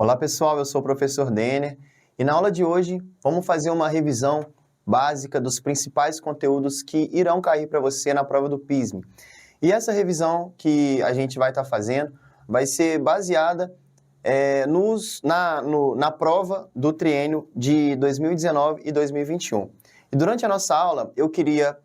Olá pessoal, eu sou o professor Denner e na aula de hoje vamos fazer uma revisão básica dos principais conteúdos que irão cair para você na prova do PISME. E essa revisão que a gente vai estar fazendo vai ser baseada na prova do triênio de 2019 e 2021. E durante a nossa aula eu queria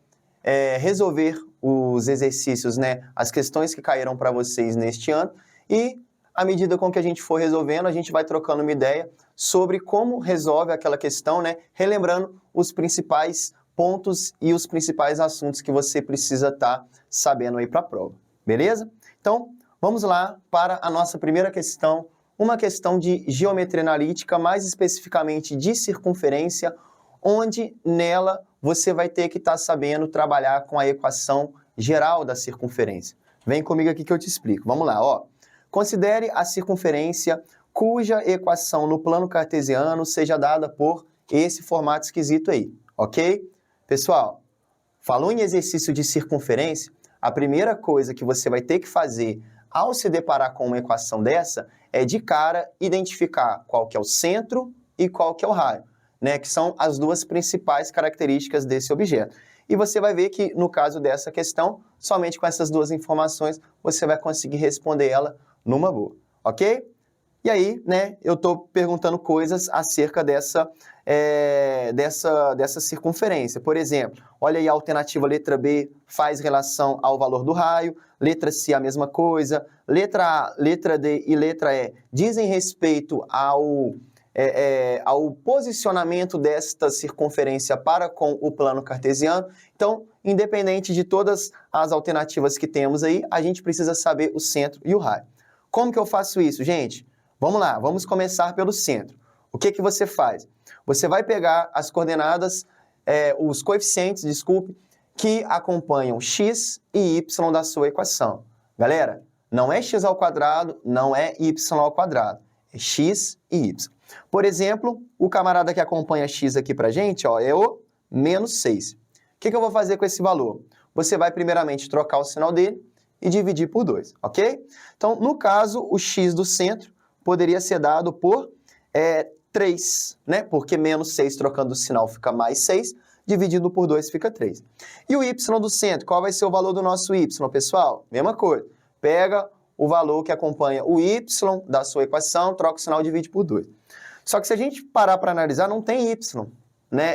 resolver os exercícios, as questões que caíram para vocês neste ano e à medida com que a gente for resolvendo, a gente vai trocando uma ideia sobre como resolve aquela questão, relembrando os principais pontos e os principais assuntos que você precisa estar sabendo aí para a prova, beleza? Então, vamos lá para a nossa primeira questão, uma questão de geometria analítica, mais especificamente de circunferência, onde nela você vai ter que estar sabendo trabalhar com a equação geral da circunferência. Vem comigo aqui que eu te explico. Vamos lá, ó. Considere a circunferência cuja equação no plano cartesiano seja dada por esse formato esquisito aí, ok? Pessoal, falou em exercício de circunferência, a primeira coisa que você vai ter que fazer ao se deparar com uma equação dessa é de cara identificar qual que é o centro e qual que é o raio, que são as duas principais características desse objeto. E você vai ver que no caso dessa questão, somente com essas duas informações você vai conseguir responder ela numa boa, ok? E aí, eu estou perguntando coisas acerca dessa circunferência. Por exemplo, olha aí a alternativa letra B faz relação ao valor do raio, letra C a mesma coisa, letra A, letra D e letra E dizem respeito ao posicionamento desta circunferência para com o plano cartesiano. Então, independente de todas as alternativas que temos aí, a gente precisa saber o centro e o raio. Como que eu faço isso, gente? Vamos lá, vamos começar pelo centro. O que que você faz? Você vai pegar as coordenadas, os coeficientes, desculpe, que acompanham x e y da sua equação. Galera, não é x ao quadrado, não é y ao quadrado, é x e y. Por exemplo, o camarada que acompanha x aqui pra gente, ó, é o menos 6. O que que eu vou fazer com esse valor? Você vai primeiramente trocar o sinal dele e dividir por 2, ok? Então, no caso, o x do centro poderia ser dado por 3, Porque menos 6 trocando o sinal fica mais 6, dividido por 2 fica 3. E o y do centro, qual vai ser o valor do nosso y, pessoal? Mesma coisa, pega o valor que acompanha o y da sua equação, troca o sinal e divide por 2. Só que se a gente parar para analisar, não tem y,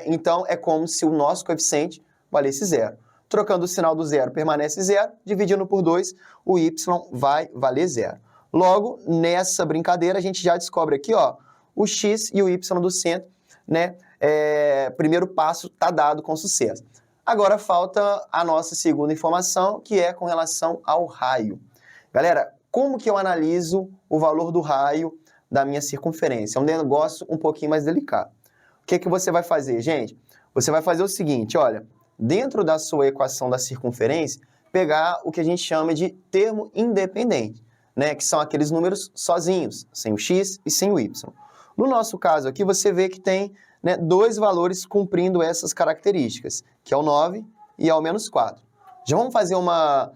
Então, é como se o nosso coeficiente valesse 0. Trocando o sinal do 0 permanece 0, dividindo por 2, o y vai valer 0. Logo, nessa brincadeira, a gente já descobre aqui, ó, o x e o y do centro, primeiro passo está dado com sucesso. Agora falta a nossa segunda informação, que é com relação ao raio. Galera, como que eu analiso o valor do raio da minha circunferência? É um negócio um pouquinho mais delicado. O que que você vai fazer, gente? Você vai fazer o seguinte, olha, dentro da sua equação da circunferência, pegar o que a gente chama de termo independente, que são aqueles números sozinhos, sem o x e sem o y. No nosso caso aqui, você vê que tem dois valores cumprindo essas características, que é o 9 e é o menos 4. Já vamos fazer uma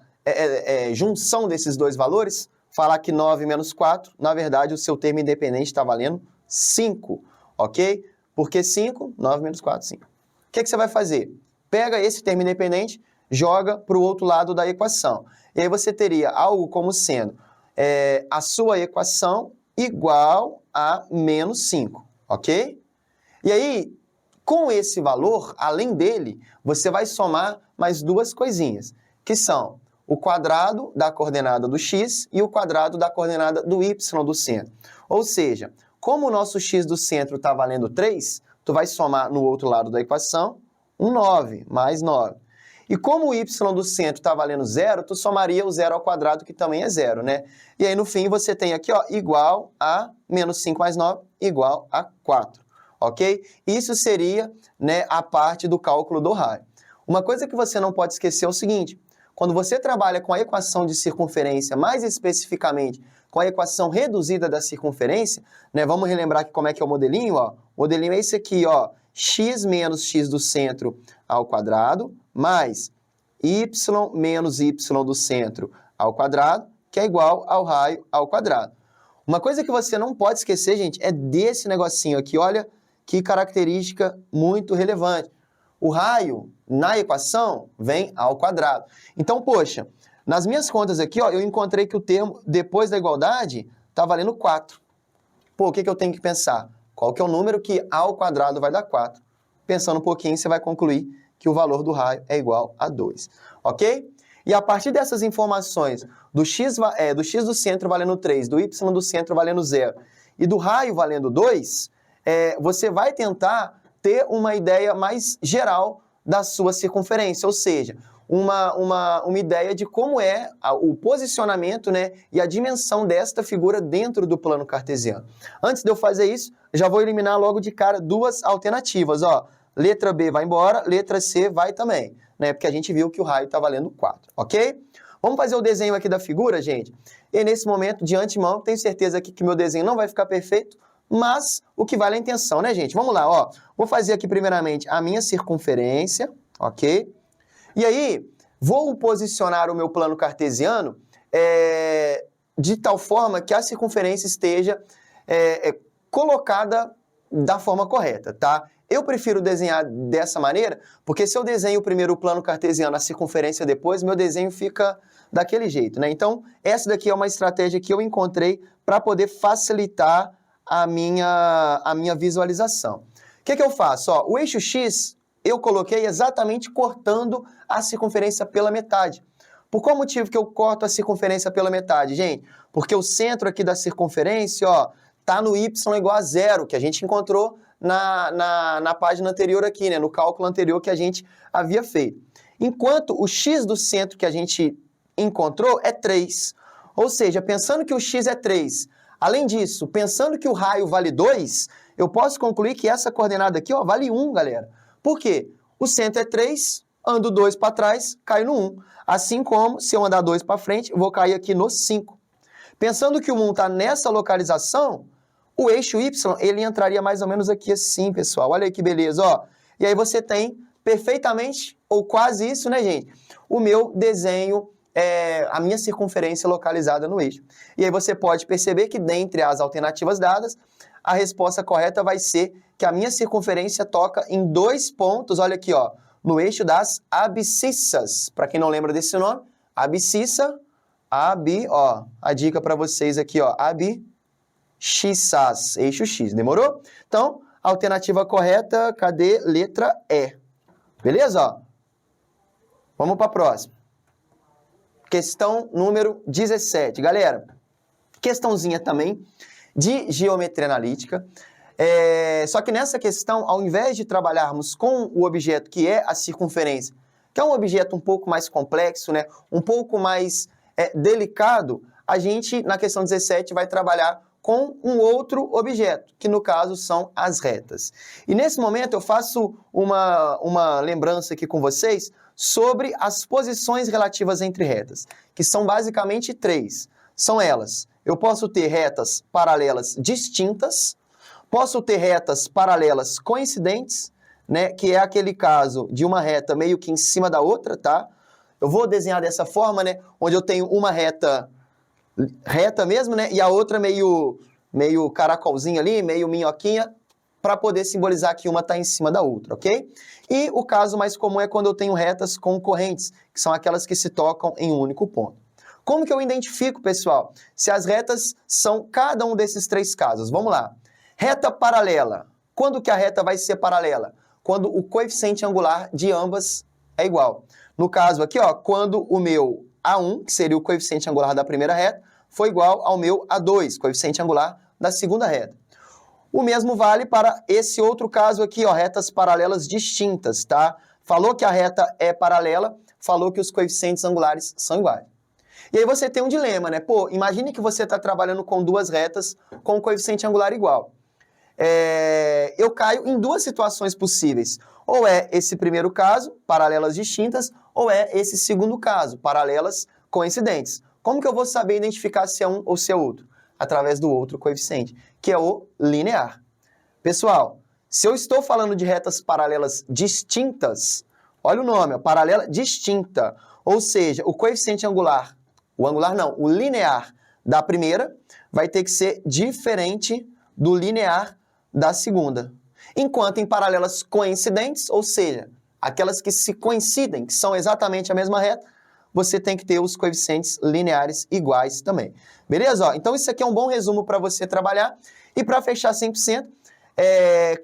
junção desses dois valores? Falar que 9 menos 4, na verdade, o seu termo independente está valendo 5, ok? Por que 5? 9 menos 4, 5. O que você vai fazer? Pega esse termo independente, joga para o outro lado da equação. E aí você teria algo como sendo a sua equação igual a menos 5, ok? E aí, com esse valor, além dele, você vai somar mais duas coisinhas, que são o quadrado da coordenada do x e o quadrado da coordenada do y do centro. Ou seja, como o nosso x do centro está valendo 3, tu vai somar no outro lado da equação um 9, mais 9. E como o y do centro está valendo 0, tu somaria o 0 ao quadrado, que também é 0, E aí, no fim, você tem aqui, ó, igual a menos 5 mais 9, igual a 4, ok? Isso seria, a parte do cálculo do raio. Uma coisa que você não pode esquecer é o seguinte, quando você trabalha com a equação de circunferência, mais especificamente com a equação reduzida da circunferência, vamos relembrar aqui como é que é o modelinho, ó. O modelinho é esse aqui, ó, x menos x do centro ao quadrado, mais y menos y do centro ao quadrado, que é igual ao raio ao quadrado. Uma coisa que você não pode esquecer, gente, é desse negocinho aqui. Olha que característica muito relevante. O raio, na equação, vem ao quadrado. Então, poxa, nas minhas contas aqui, ó, eu encontrei que o termo depois da igualdade está valendo 4. Pô, o que eu tenho que pensar? Qual que é o número que ao quadrado vai dar 4? Pensando um pouquinho, você vai concluir que o valor do raio é igual a 2. Ok? E a partir dessas informações, do x do centro valendo 3, do y do centro valendo 0 e do raio valendo 2, você vai tentar ter uma ideia mais geral da sua circunferência, ou seja, uma ideia de como é o posicionamento, né, e a dimensão desta figura dentro do plano cartesiano. Antes de eu fazer isso, já vou eliminar logo de cara duas alternativas, ó. Letra B vai embora, letra C vai também, né? Porque a gente viu que o raio está valendo 4, ok? Vamos fazer o desenho aqui da figura, gente? E nesse momento, de antemão, tenho certeza aqui que meu desenho não vai ficar perfeito, mas o que vale é a intenção, né, gente? Vamos lá, ó. Vou fazer aqui primeiramente a minha circunferência, ok? E aí, vou posicionar o meu plano cartesiano de tal forma que a circunferência esteja colocada da forma correta, tá? Eu prefiro desenhar dessa maneira, porque se eu desenho primeiro o plano cartesiano, a circunferência depois, meu desenho fica daquele jeito, né? Então, essa daqui é uma estratégia que eu encontrei para poder facilitar a minha visualização. O que eu faço? Ó, o eixo X eu coloquei exatamente cortando a circunferência pela metade. Por qual motivo que eu corto a circunferência pela metade, gente? Porque o centro aqui da circunferência, ó, tá no y igual a 0, que a gente encontrou na página anterior aqui, né? No cálculo anterior que a gente havia feito. Enquanto o x do centro que a gente encontrou é 3. Ou seja, pensando que o x é 3, além disso, pensando que o raio vale 2, eu posso concluir que essa coordenada aqui, ó, vale 1, galera. Por quê? O centro é 3, ando 2 para trás, caio no 1. Assim como, se eu andar 2 para frente, eu vou cair aqui no 5. Pensando que o 1 está nessa localização, o eixo Y, ele entraria mais ou menos aqui assim, pessoal. Olha aí que beleza, ó. E aí você tem perfeitamente, ou quase isso, né, gente? O meu desenho, a minha circunferência localizada no eixo. E aí você pode perceber que dentre as alternativas dadas, a resposta correta vai ser que a minha circunferência toca em 2 pontos, olha aqui, ó, no eixo das abscissas. Para quem não lembra desse nome, abscissa, ó, a dica para vocês aqui, ó, abscissas, eixo X, demorou? Então, alternativa correta, cadê? Letra E. Beleza? Ó? Vamos para a próxima. Questão número 17. Galera, questãozinha também de geometria analítica. Só que nessa questão, ao invés de trabalharmos com o objeto que é a circunferência, que é um objeto um pouco mais complexo, né, um pouco mais delicado, a gente, na questão 17, vai trabalhar com um outro objeto, que no caso são as retas. E nesse momento eu faço uma lembrança aqui com vocês sobre as posições relativas entre retas, que são basicamente 3. São elas: eu posso ter retas paralelas distintas, posso ter retas paralelas coincidentes, né, que é aquele caso de uma reta meio que em cima da outra, tá? Eu vou desenhar dessa forma, né, onde eu tenho uma reta mesmo, né, e a outra meio caracolzinho ali, meio minhoquinha, para poder simbolizar que uma está em cima da outra, ok? E o caso mais comum é quando eu tenho retas concorrentes, que são aquelas que se tocam em um único ponto. Como que eu identifico, pessoal, se as retas são cada um desses 3 casos? Vamos lá. Reta paralela. Quando que a reta vai ser paralela? Quando o coeficiente angular de ambas é igual. No caso aqui, ó, quando o meu A1, que seria o coeficiente angular da primeira reta, foi igual ao meu A2, coeficiente angular da segunda reta. O mesmo vale para esse outro caso aqui, ó, retas paralelas distintas, tá? Falou que a reta é paralela, falou que os coeficientes angulares são iguais. E aí você tem um dilema, né? Pô, imagine que você está trabalhando com 2 retas com coeficiente angular igual. Eu caio em 2 situações possíveis. Ou é esse primeiro caso, paralelas distintas, ou é esse segundo caso, paralelas coincidentes. Como que eu vou saber identificar se é um ou se é outro? Através do outro coeficiente, que é o linear. Pessoal, se eu estou falando de retas paralelas distintas, olha o nome, ó, paralela distinta, ou seja, o coeficiente angular, o linear da primeira vai ter que ser diferente do linear da segunda. Enquanto em paralelas coincidentes, ou seja, aquelas que se coincidem, que são exatamente a mesma reta, você tem que ter os coeficientes lineares iguais também. Beleza? Ó, então isso aqui é um bom resumo para você trabalhar. E para fechar 100%,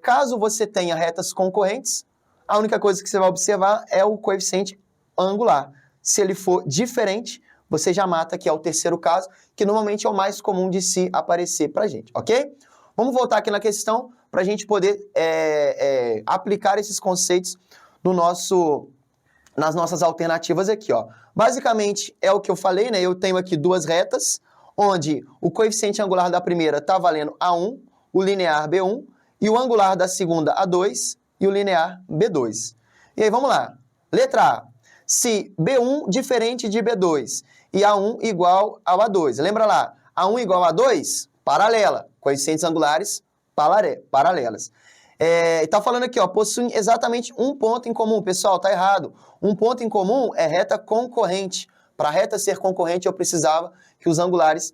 caso você tenha retas concorrentes, a única coisa que você vai observar é o coeficiente angular. Se ele for diferente, você já mata, que é o terceiro caso, que normalmente é o mais comum de se aparecer para a gente, ok? Vamos voltar aqui na questão para a gente poder aplicar esses conceitos nas nossas alternativas aqui, ó. Basicamente, é o que eu falei, né? Eu tenho aqui duas retas, onde o coeficiente angular da primeira está valendo A1, o linear B1, e o angular da segunda A2 e o linear B2. E aí, vamos lá. Letra A. Se B1 diferente de B2 e A1 igual ao A2. Lembra lá? A1 igual a A2? Paralela. Coeficientes angulares paralelas. Está falando aqui, ó, possuem exatamente um ponto em comum. Pessoal, tá errado. Um ponto em comum é reta concorrente. Para a reta ser concorrente, eu precisava que os angulares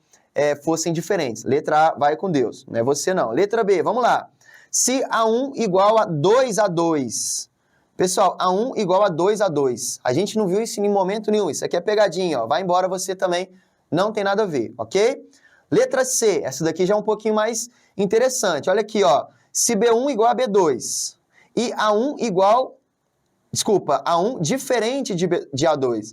fossem diferentes. Letra A, vai com Deus. Não é você, não. Letra B, vamos lá. Se A1 igual a 2A2. Pessoal, A1 igual a 2A2. A gente não viu isso em momento nenhum. Isso aqui é pegadinha, ó. Vai embora você também. Não tem nada a ver, ok? Letra C. Essa daqui já é um pouquinho mais interessante. Olha aqui, ó. Se B1 igual a B2 e A1 A1 diferente de A2.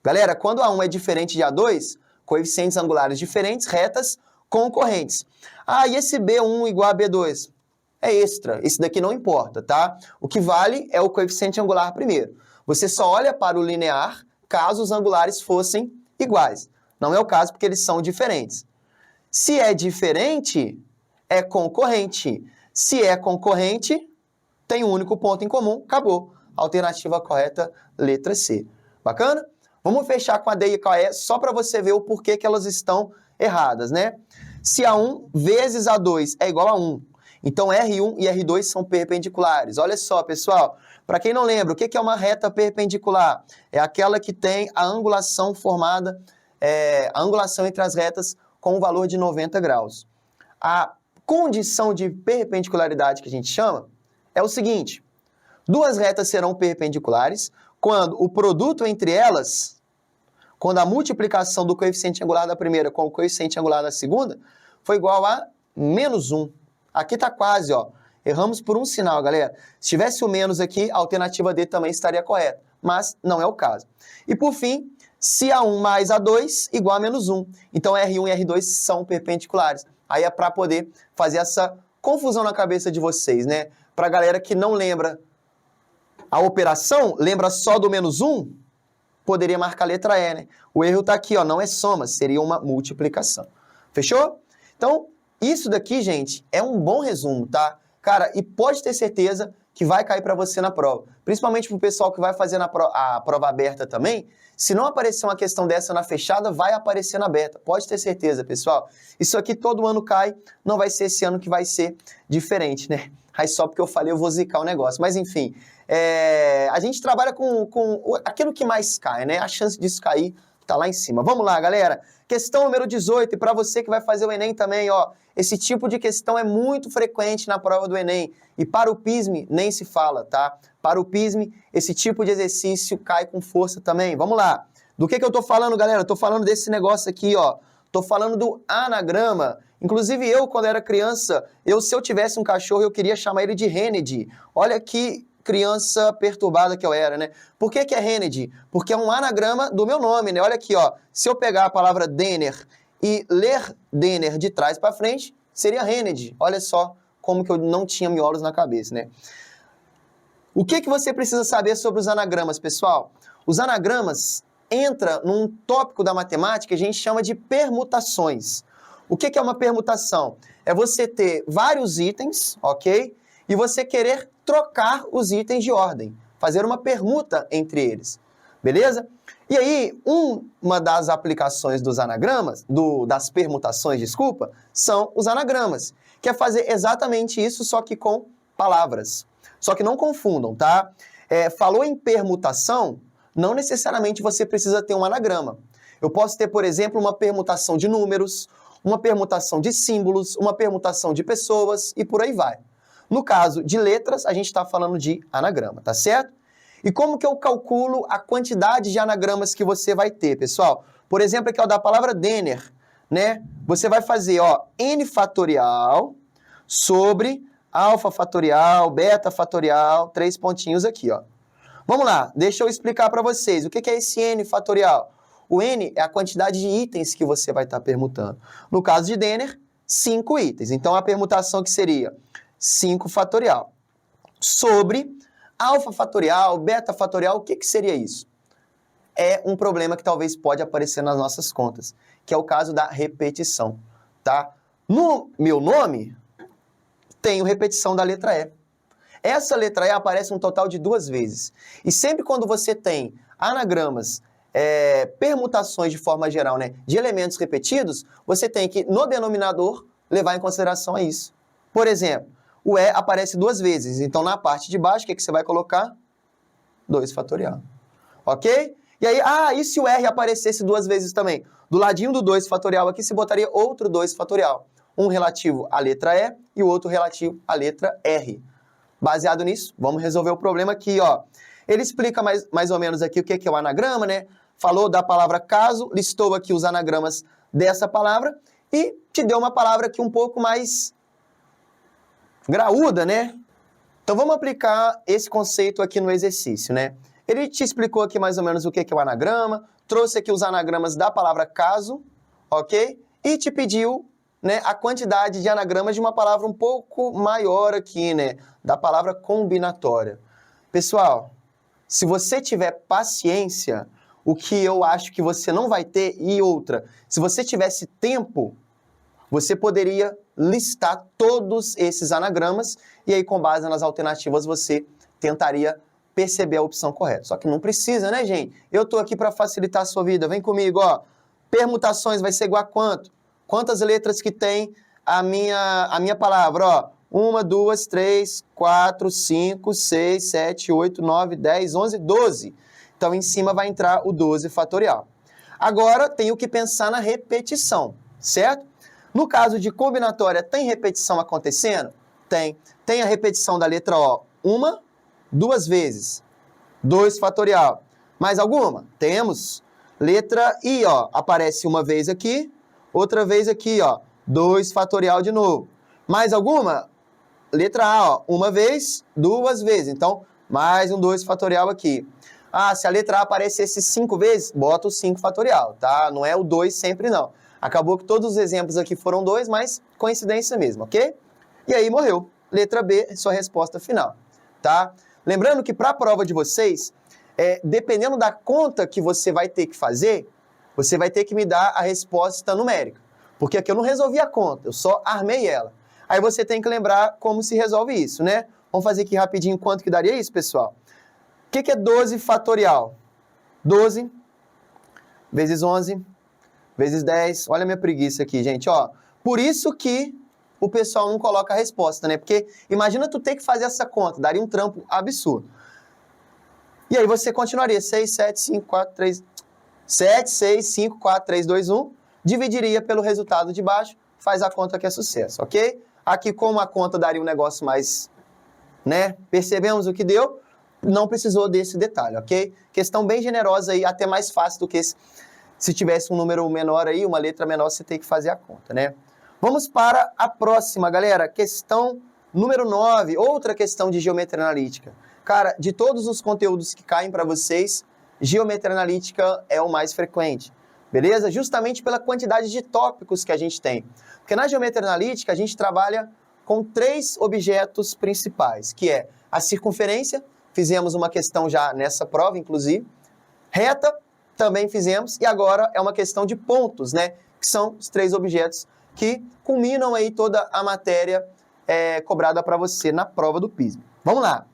Galera, quando A1 é diferente de A2, coeficientes angulares diferentes, retas concorrentes. Ah, e esse B1 igual a B2? É extra, isso daqui não importa, tá? O que vale é o coeficiente angular primeiro. Você só olha para o linear caso os angulares fossem iguais. Não é o caso porque eles são diferentes. Se é diferente, é concorrente. Se é concorrente, tem um único ponto em comum, acabou. Alternativa correta, letra C. Bacana? Vamos fechar com a D e com a E só para você ver o porquê que elas estão erradas, né? Se A1 vezes A2 é igual a 1, então R1 e R2 são perpendiculares. Olha só, pessoal, para quem não lembra, o que é uma reta perpendicular? É aquela que tem a angulação formada, a angulação entre as retas com um valor de 90 graus. A condição de perpendicularidade que a gente chama é o seguinte: duas retas serão perpendiculares quando o produto entre elas, quando a multiplicação do coeficiente angular da primeira com o coeficiente angular da segunda foi igual a -1. Aqui está quase, ó. Erramos por um sinal, galera. Se tivesse o menos aqui, a alternativa D também estaria correta, mas não é o caso. E por fim, se A1 mais A2 igual a -1. Então R1 e R2 são perpendiculares. Aí é para poder fazer essa confusão na cabeça de vocês, né? Para a galera que não lembra a operação, lembra só do -1, poderia marcar a letra E, né? O erro está aqui, ó, não é soma, seria uma multiplicação. Fechou? Então, isso daqui, gente, é um bom resumo, tá? Cara, e pode ter certeza que vai cair para você na prova. Principalmente para o pessoal que vai fazer a prova aberta também. Se não aparecer uma questão dessa na fechada, vai aparecer na aberta. Pode ter certeza, pessoal. Isso aqui todo ano cai, não vai ser esse ano que vai ser diferente, né? Aí só porque eu falei eu vou zicar o negócio. Mas enfim, a gente trabalha com aquilo que mais cai, né? A chance disso cair tá lá em cima. Vamos lá, galera. Questão número 18, e para você que vai fazer o Enem também, ó, esse tipo de questão é muito frequente na prova do Enem. E para o PISME, nem se fala, tá? Para o PISME, esse tipo de exercício cai com força também. Vamos lá. Do que eu tô falando, galera? Eu tô falando desse negócio aqui, ó. Tô falando do anagrama. Inclusive eu, quando era criança, se eu tivesse um cachorro, eu queria chamar ele de Renedy. Olha que criança perturbada que eu era, né? Por que é Renedy? Porque é um anagrama do meu nome, né? Olha aqui, ó. Se eu pegar a palavra Denner e ler Denner de trás para frente, seria Renedy. Olha só como que eu não tinha miolos na cabeça, né? O que você precisa saber sobre os anagramas, pessoal? Os anagramas entram num tópico da matemática que a gente chama de permutações. O que é uma permutação? É você ter vários itens, ok? E você querer trocar os itens de ordem, fazer uma permuta entre eles, beleza? E aí, uma das aplicações dos anagramas, das permutações, desculpa, são os anagramas, que é fazer exatamente isso, só que com palavras. Só que não confundam, tá? Falou em permutação, não necessariamente você precisa ter um anagrama. Eu posso ter, por exemplo, uma permutação de números, uma permutação de símbolos, uma permutação de pessoas e por aí vai. No caso de letras, a gente está falando de anagrama, tá certo? E como que eu calculo a quantidade de anagramas que você vai ter, pessoal? Por exemplo, aqui ó, da palavra Denner, né? Você vai fazer, ó, n fatorial sobre alfa fatorial, beta fatorial, 3 pontinhos aqui, ó. Vamos lá, deixa eu explicar para vocês. O que é esse n fatorial? O n é a quantidade de itens que você vai estar permutando. No caso de Denner, 5 itens. Então, a permutação que seria 5 fatorial sobre alfa fatorial, beta fatorial, o que seria isso? É um problema que talvez pode aparecer nas nossas contas, que é o caso da repetição, tá? No meu nome, tenho repetição da letra E. Essa letra E aparece um total de 2 vezes. E sempre quando você tem anagramas, permutações de forma geral, né, de elementos repetidos, você tem que, no denominador, levar em consideração isso. Por exemplo, o E aparece 2 vezes, então na parte de baixo, o que você vai colocar? 2 fatorial. Ok? E aí, e se o R aparecesse 2 vezes também? Do ladinho do 2 fatorial aqui, se botaria outro 2 fatorial. Um relativo à letra E e o outro relativo à letra R. Baseado nisso, vamos resolver o problema aqui, ó. Ele explica mais ou menos aqui o que é o anagrama, né? Falou da palavra caso, listou aqui os anagramas dessa palavra e te deu uma palavra aqui um pouco mais graúda, né? Então vamos aplicar esse conceito aqui no exercício, né? Ele te explicou aqui mais ou menos o que é o anagrama, trouxe aqui os anagramas da palavra caso, ok? E te pediu, né, a quantidade de anagramas de uma palavra um pouco maior aqui, né? Da palavra combinatória. Pessoal, se você tiver paciência, o que eu acho que você não vai ter, e outra, se você tivesse tempo, você poderia listar todos esses anagramas e aí, com base nas alternativas, você tentaria perceber a opção correta. Só que não precisa, né, gente? Eu tô aqui para facilitar a sua vida. Vem comigo, ó. Permutações vai ser igual a quanto? Quantas letras que tem a minha palavra, ó? 1, 2, 3, 4, 5, 6, 7, 8, 9, 10, 11, 12. Então, em cima vai entrar o 12 fatorial. Agora, tenho que pensar na repetição, certo? No caso de combinatória, tem repetição acontecendo? Tem. Tem a repetição da letra O 1, 2 vezes. 2 fatorial. Mais alguma? Temos. Letra I, ó, aparece uma vez aqui, outra vez aqui, ó, 2 fatorial de novo. Mais alguma? Letra A, ó, uma vez, 2 vezes. Então, mais um 2 fatorial aqui. Se a letra A aparecesse 5 vezes, bota o 5 fatorial, tá? Não é o 2 sempre, não. Acabou que todos os exemplos aqui foram 2, mas coincidência mesmo, ok? E aí morreu. Letra B, sua resposta final, tá? Lembrando que para a prova de vocês, dependendo da conta que você vai ter que fazer, você vai ter que me dar a resposta numérica. Porque aqui eu não resolvi a conta, eu só armei ela. Aí você tem que lembrar como se resolve isso, né? Vamos fazer aqui rapidinho quanto que daria isso, pessoal? O que é 12 fatorial? 12 vezes 11 vezes 10. Olha a minha preguiça aqui, gente, ó. Por isso que o pessoal não coloca a resposta, né? Porque imagina tu ter que fazer essa conta, daria um trampo absurdo. E aí você continuaria 6, 7, 5, 4, 3... 7, 6, 5, 4, 3, 2, 1. Dividiria pelo resultado de baixo, faz a conta que é sucesso, ok? Aqui, como a conta daria um negócio mais, né? Percebemos o que deu? Não precisou desse detalhe, ok? Questão bem generosa aí, até mais fácil do que se tivesse um número menor aí, uma letra menor, você tem que fazer a conta, né? Vamos para a próxima, galera. Questão número 9, outra questão de geometria analítica. Cara, de todos os conteúdos que caem para vocês, geometria analítica é o mais frequente, beleza? Justamente pela quantidade de tópicos que a gente tem. Porque na geometria analítica a gente trabalha com 3 objetos principais, que é a circunferência, fizemos uma questão já nessa prova, inclusive, reta, também fizemos, e agora é uma questão de pontos, né? Que são os 3 objetos que culminam aí toda a matéria cobrada para você na prova do PISM. Vamos lá.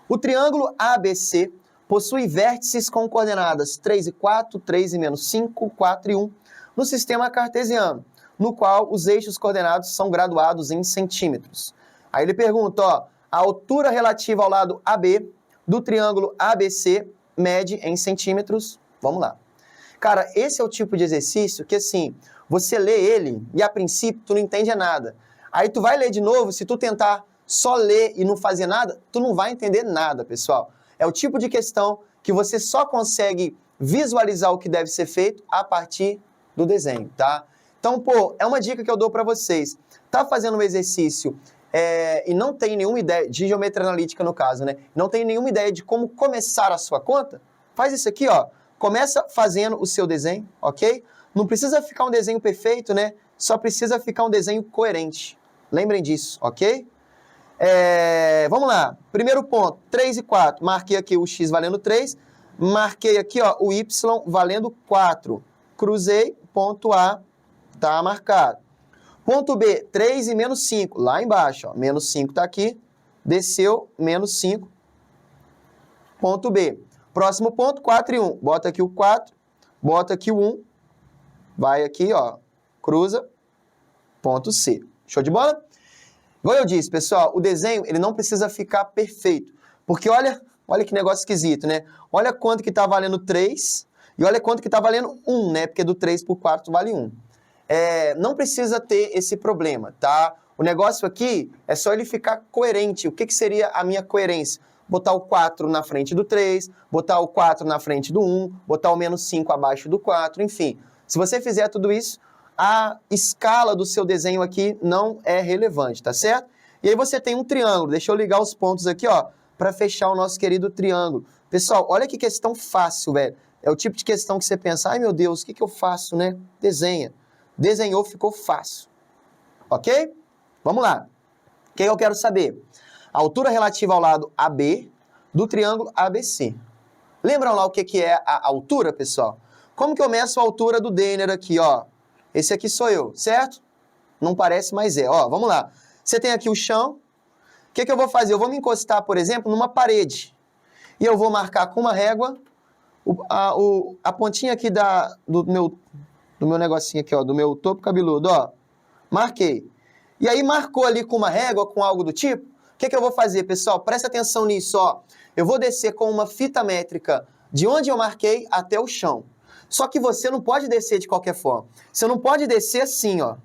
O triângulo ABC possui vértices com coordenadas 3 e 4, 3 e menos 5, 4 e 1, no sistema cartesiano, no qual os eixos coordenados são graduados em centímetros. Aí ele pergunta, ó, a altura relativa ao lado AB do triângulo ABC mede em centímetros. Vamos lá. Cara, esse é o tipo de exercício que, assim, você lê ele e, a princípio, tu não entende nada. Aí tu vai ler de novo, se tu tentar só ler e não fazer nada, tu não vai entender nada, pessoal. É o tipo de questão que você só consegue visualizar o que deve ser feito a partir do desenho, tá? Então, pô, é uma dica que eu dou para vocês. Tá fazendo um exercício e não tem nenhuma ideia, de geometria analítica no caso, né? Não tem nenhuma ideia de como começar a sua conta? Faz isso aqui, ó. Começa fazendo o seu desenho, ok? Não precisa ficar um desenho perfeito, né? Só precisa ficar um desenho coerente. Lembrem disso, ok? Vamos lá. Primeiro ponto, 3 e 4. Marquei aqui o x valendo 3. Marquei aqui, ó, o y valendo 4. Cruzei, ponto A, tá marcado. Ponto B, 3 e menos 5. Lá embaixo, ó, menos 5 tá aqui. Desceu, menos 5. Ponto B. Próximo ponto, 4 e 1. Bota aqui o 4, bota aqui o 1. Vai aqui, ó, cruza, ponto C. Show de bola? Igual eu disse, pessoal, o desenho, ele não precisa ficar perfeito. Porque olha que negócio esquisito, né? Olha quanto que tá valendo 3 e olha quanto que tá valendo 1, né? Porque do 3 por 4 vale 1. Não precisa ter esse problema, tá? O negócio aqui é só ele ficar coerente. O que que seria a minha coerência? Botar o 4 na frente do 3, botar o 4 na frente do 1, botar o menos 5 abaixo do 4, enfim. Se você fizer tudo isso, a escala do seu desenho aqui não é relevante, tá certo? E aí você tem um triângulo. Deixa eu ligar os pontos aqui, ó, para fechar o nosso querido triângulo. Pessoal, olha que questão fácil, velho. É o tipo de questão que você pensa, ai meu Deus, o que que eu faço, né? Desenha. Desenhou, ficou fácil. Ok? Vamos lá. O que eu quero saber? A altura relativa ao lado AB do triângulo ABC. Lembram lá o que é a altura, pessoal? Como que eu meço a altura do Denner aqui, ó? Esse aqui sou eu, certo? Não parece, mas é. Ó, vamos lá. Você tem aqui o chão. O que eu vou fazer? Eu vou me encostar, por exemplo, numa parede. E eu vou marcar com uma régua a pontinha aqui do meu negocinho aqui, ó, do meu topo cabeludo, ó. Marquei. E aí marcou ali com uma régua, com algo do tipo. O que eu vou fazer, pessoal? Presta atenção nisso, ó. Eu vou descer com uma fita métrica de onde eu marquei até o chão. Só que você não pode descer de qualquer forma. Você não pode descer assim, ó.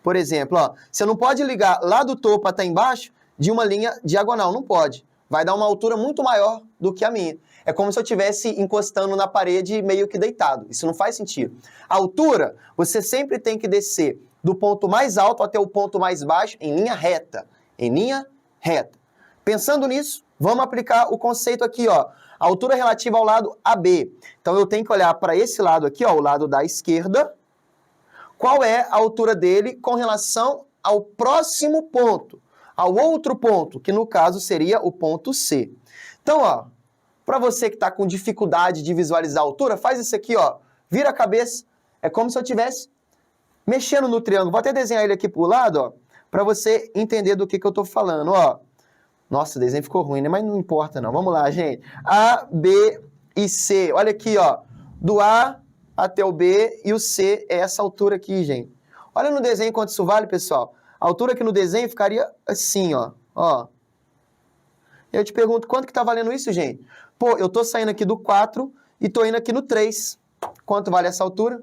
Por exemplo, ó. Você não pode ligar lá do topo até embaixo de uma linha diagonal. Não pode. Vai dar uma altura muito maior do que a minha. É como se eu estivesse encostando na parede meio que deitado. Isso não faz sentido. A altura, você sempre tem que descer do ponto mais alto até o ponto mais baixo em linha reta. Em linha reta. Pensando nisso, vamos aplicar o conceito aqui, ó. A altura relativa ao lado AB. Então, eu tenho que olhar para esse lado aqui, ó, o lado da esquerda. Qual é a altura dele com relação ao próximo ponto, ao outro ponto, que no caso seria o ponto C. Então, ó, para você que está com dificuldade de visualizar a altura, faz isso aqui, ó. Vira a cabeça. É como se eu estivesse mexendo no triângulo. Vou até desenhar ele aqui pro lado, ó, para você entender do que eu estou falando, ó. Nossa, o desenho ficou ruim, né? Mas não importa, não. Vamos lá, gente. A, B e C. Olha aqui, ó. Do A até o B e o C é essa altura aqui, gente. Olha no desenho quanto isso vale, pessoal. A altura aqui no desenho ficaria assim, ó. Ó. Eu te pergunto, quanto que tá valendo isso, gente? Pô, eu tô saindo aqui do 4 e tô indo aqui no 3. Quanto vale essa altura?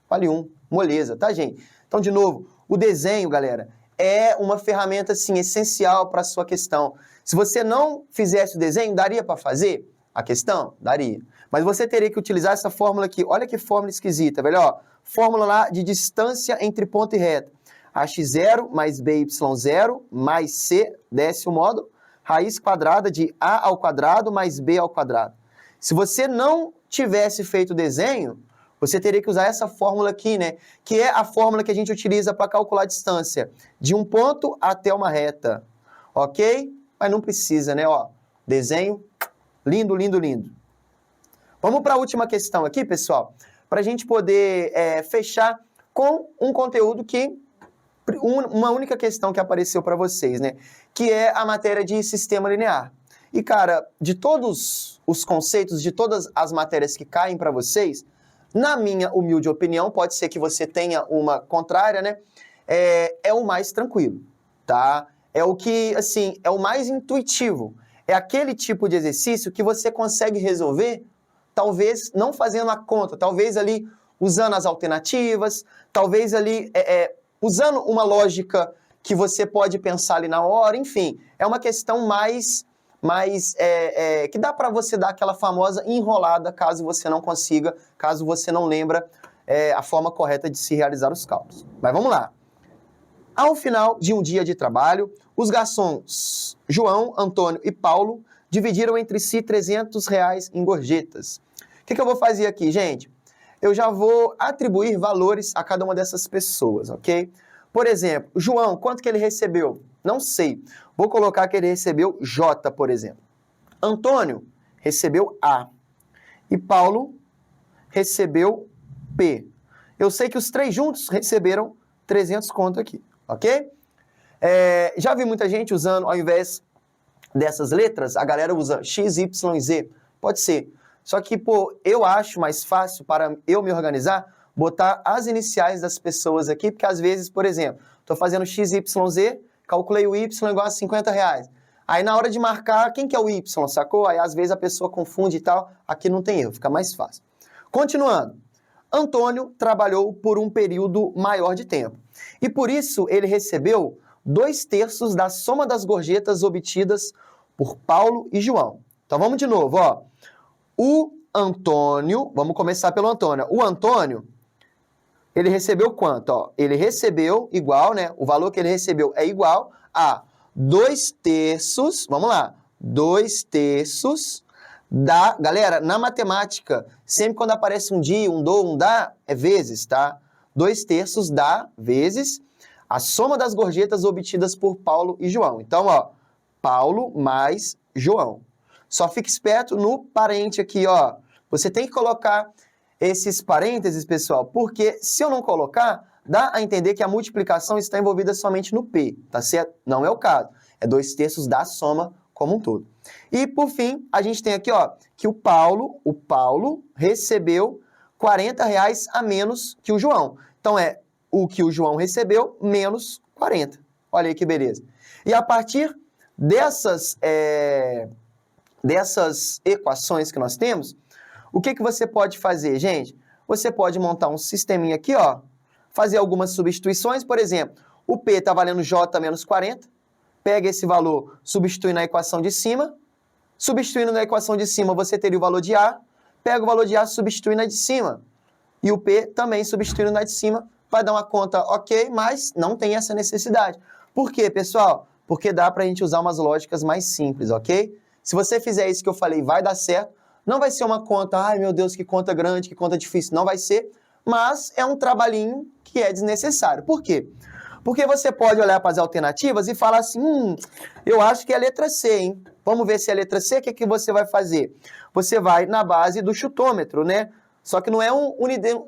Vale 1. Moleza, tá, gente? Então, de novo, o desenho, galera, é uma ferramenta, assim, essencial para a sua questão. Se você não fizesse o desenho, daria para fazer a questão? Daria. Mas você teria que utilizar essa fórmula aqui. Olha que fórmula esquisita, velho. Ó, fórmula lá de distância entre ponto e reta. AX0 mais BY0 mais C, desce o módulo, raiz quadrada de A ao quadrado mais B ao quadrado. Se você não tivesse feito o desenho, você teria que usar essa fórmula aqui, né? Que é a fórmula que a gente utiliza para calcular a distância de um ponto até uma reta. Ok? Mas não precisa, né? Ó, desenho lindo, lindo, lindo. Vamos para a última questão aqui, pessoal, para a gente poder fechar com um conteúdo que... Uma única questão que apareceu para vocês, né? Que é a matéria de sistema linear. E, cara, de todos os conceitos, de todas as matérias que caem para vocês, na minha humilde opinião, pode ser que você tenha uma contrária, né? É o mais tranquilo, tá? É o que, assim, é o mais intuitivo. É aquele tipo de exercício que você consegue resolver talvez não fazendo a conta, talvez ali usando as alternativas, talvez ali usando uma lógica que você pode pensar ali na hora, enfim, é uma questão mais que dá para você dar aquela famosa enrolada caso você não consiga, caso você não lembra a forma correta de se realizar os cálculos. Mas vamos lá. Ao final de um dia de trabalho, os garçons João, Antônio e Paulo dividiram entre si R$300 em gorjetas. O que eu vou fazer aqui, gente? Eu já vou atribuir valores a cada uma dessas pessoas, ok? Por exemplo, João, quanto que ele recebeu? Não sei. Vou colocar que ele recebeu J, por exemplo. Antônio recebeu A. E Paulo recebeu P. Eu sei que os três juntos receberam 300 conto aqui, ok? Já vi muita gente usando, ao invés dessas letras, a galera usa X, Y, Z. Pode ser. Só que, pô, eu acho mais fácil para eu me organizar botar as iniciais das pessoas aqui, porque às vezes, por exemplo, estou fazendo X, Y, Z, calculei o Y igual a R$50. Aí na hora de marcar, quem que é o Y, sacou? Aí às vezes a pessoa confunde e tal, aqui não tem erro, fica mais fácil. Continuando, Antônio trabalhou por um período maior de tempo, e por isso ele recebeu 2/3 da soma das gorjetas obtidas por Paulo e João. Então vamos de novo, ó. O Antônio, vamos começar pelo Antônio. O Antônio, ele recebeu quanto? Ó, ele recebeu igual, né? O valor que ele recebeu é igual a 2/3, vamos lá, 2/3 da... Galera, na matemática, sempre quando aparece um dia, um do, um dá, é vezes, tá? 2/3 dá vezes a soma das gorjetas obtidas por Paulo e João. Então, ó, Paulo mais João. Só fique esperto no parente aqui, ó. Você tem que colocar esses parênteses, pessoal, porque se eu não colocar, dá a entender que a multiplicação está envolvida somente no P, tá certo? Não é o caso. É 2/3 da soma como um todo. E, por fim, a gente tem aqui, ó, que o Paulo recebeu R$40 a menos que o João. Então, é o que o João recebeu menos 40. Olha aí que beleza. E a partir dessas equações que nós temos, o que você pode fazer, gente? Você pode montar um sisteminha aqui, ó, fazer algumas substituições, por exemplo, o P está valendo J menos 40, pega esse valor, substitui na equação de cima, substituindo na equação de cima você teria o valor de A, pega o valor de A, substitui na de cima, e o P também substituindo na de cima, vai dar uma conta ok, mas não tem essa necessidade. Por quê, pessoal? Porque dá para a gente usar umas lógicas mais simples, ok? Se você fizer isso que eu falei, vai dar certo. Não vai ser uma conta, ai meu Deus, que conta grande, que conta difícil. Não vai ser, mas é um trabalhinho que é desnecessário. Por quê? Porque você pode olhar para as alternativas e falar assim, eu acho que é a letra C, hein? Vamos ver se é a letra C, o que você vai fazer? Você vai na base do chutômetro, né? Só que não é um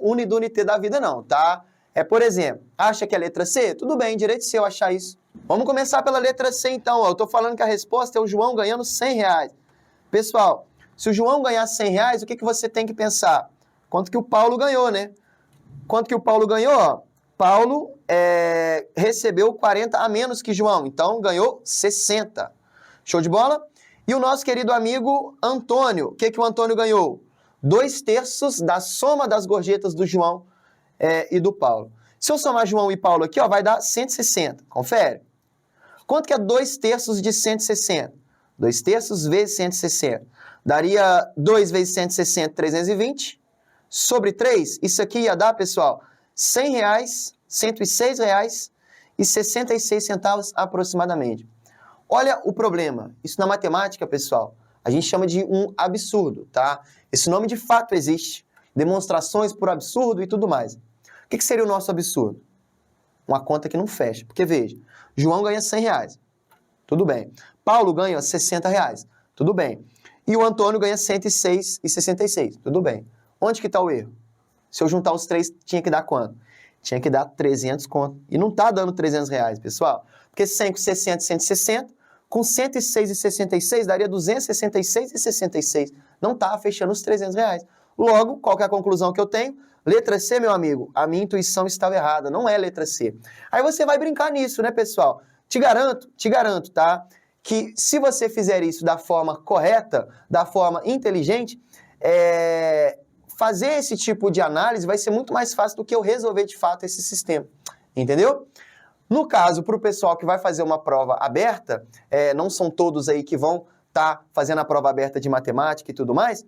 unidunité da vida não, tá? É, por exemplo, acha que é a letra C? Tudo bem, direito seu achar isso. Vamos começar pela letra C então, ó. Eu estou falando que a resposta é o João ganhando R$100. Pessoal, se o João ganhar R$100, o que você tem que pensar? Quanto que o Paulo ganhou, né? Quanto que o Paulo ganhou? Paulo recebeu 40 a menos que João, então ganhou 60. Show de bola? E o nosso querido amigo Antônio, o que o Antônio ganhou? 2/3 da soma das gorjetas do João e do Paulo. Se eu somar João e Paulo aqui, ó, vai dar 160. Confere. Quanto que é 2/3 de 160? 2/3 vezes 160. Daria 2 vezes 160, 320. Sobre 3, isso aqui ia dar, pessoal, R$100, R$106,66 aproximadamente. Olha o problema. Isso na matemática, pessoal, a gente chama de um absurdo, tá? Esse nome de fato existe. Demonstrações por absurdo e tudo mais. O que seria o nosso absurdo? Uma conta que não fecha. Porque, veja, João ganha R$100. Tudo bem. Paulo ganha R$60. Tudo bem. E o Antônio ganha R$106,66. Tudo bem. Onde que está o erro? Se eu juntar os três, tinha que dar quanto? Tinha que dar 300 conto. E não está dando R$300, pessoal. Porque 100 com 60, 160. Com 106,66 daria 266,66. Não está fechando os R$300. Logo, qual que é a conclusão que eu tenho? Letra C, meu amigo, a minha intuição estava errada, não é letra C. Aí você vai brincar nisso, né, pessoal? Te garanto, tá? Que se você fizer isso da forma correta, da forma inteligente, fazer esse tipo de análise vai ser muito mais fácil do que eu resolver de fato esse sistema, entendeu? No caso, para o pessoal que vai fazer uma prova aberta, não são todos aí que vão estar fazendo a prova aberta de matemática e tudo mais,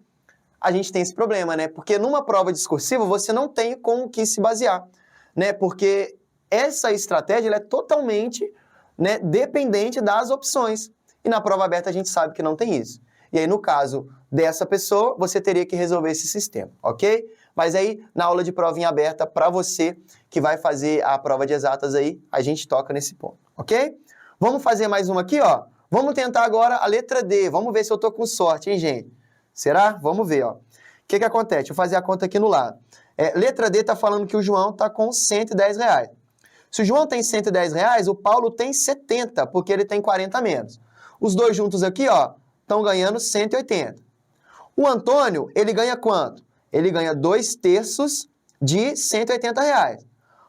a gente tem esse problema, né? Porque numa prova discursiva você não tem com o que se basear, né? Porque essa estratégia ela é totalmente, né, dependente das opções. E na prova aberta a gente sabe que não tem isso. E aí, no caso dessa pessoa, você teria que resolver esse sistema, ok? Mas aí, na aula de prova em aberta, para você que vai fazer a prova de exatas aí, a gente toca nesse ponto, ok? Vamos fazer mais uma aqui, ó. Vamos tentar agora a letra D. Vamos ver se eu tô com sorte, hein, gente? Será? Vamos ver, ó. O que que acontece? Deixa eu fazer a conta aqui no lado. Letra D tá falando que o João tá com R$110. Se o João tem R$110, o Paulo tem 70, porque ele tem 40 a menos. Os dois juntos aqui, ó, estão ganhando 180. O Antônio, ele ganha quanto? Ele ganha 2/3 de R$180.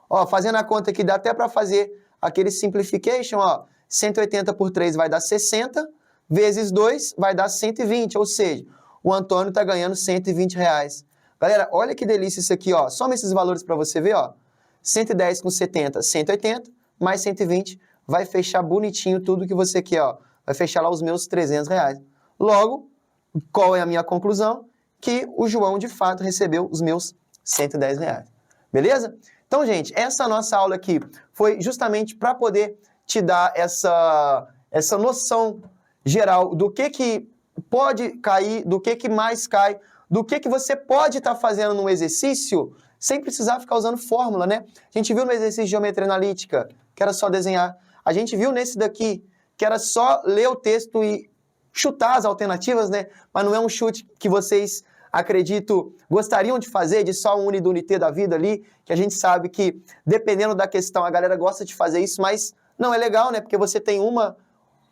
Ó, fazendo a conta aqui, dá até para fazer aquele simplification, ó. 180 por 3 vai dar 60, vezes 2 vai dar 120, ou seja, o Antônio está ganhando R$120. Galera, olha que delícia isso aqui, ó. Soma esses valores para você ver, ó. 110 com 70, 180, mais 120, vai fechar bonitinho tudo que você quer, ó. Vai fechar lá os meus R$300. Logo, qual é a minha conclusão? Que o João, de fato, recebeu os meus R$110. Beleza? Então, gente, essa nossa aula aqui foi justamente para poder te dar essa noção geral do que pode cair, do que mais cai, do que você pode estar fazendo no exercício sem precisar ficar usando fórmula, né? A gente viu no exercício de geometria analítica, que era só desenhar. A gente viu nesse daqui, que era só ler o texto e chutar as alternativas, né? Mas não é um chute que vocês, acredito, gostariam de fazer, de só um uni do unité da vida ali, que a gente sabe que, dependendo da questão, a galera gosta de fazer isso, mas não é legal, né? Porque você tem uma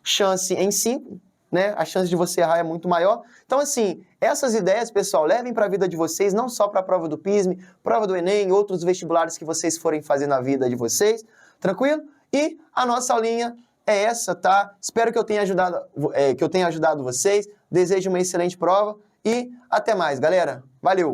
chance em 5, né? A chance de você errar é muito maior. Então, assim, essas ideias, pessoal, levem para a vida de vocês, não só para a prova do PISME, prova do Enem, outros vestibulares que vocês forem fazer na vida de vocês, tranquilo? E a nossa aulinha é essa, tá? Espero que eu tenha ajudado vocês. Desejo uma excelente prova e até mais, galera. Valeu!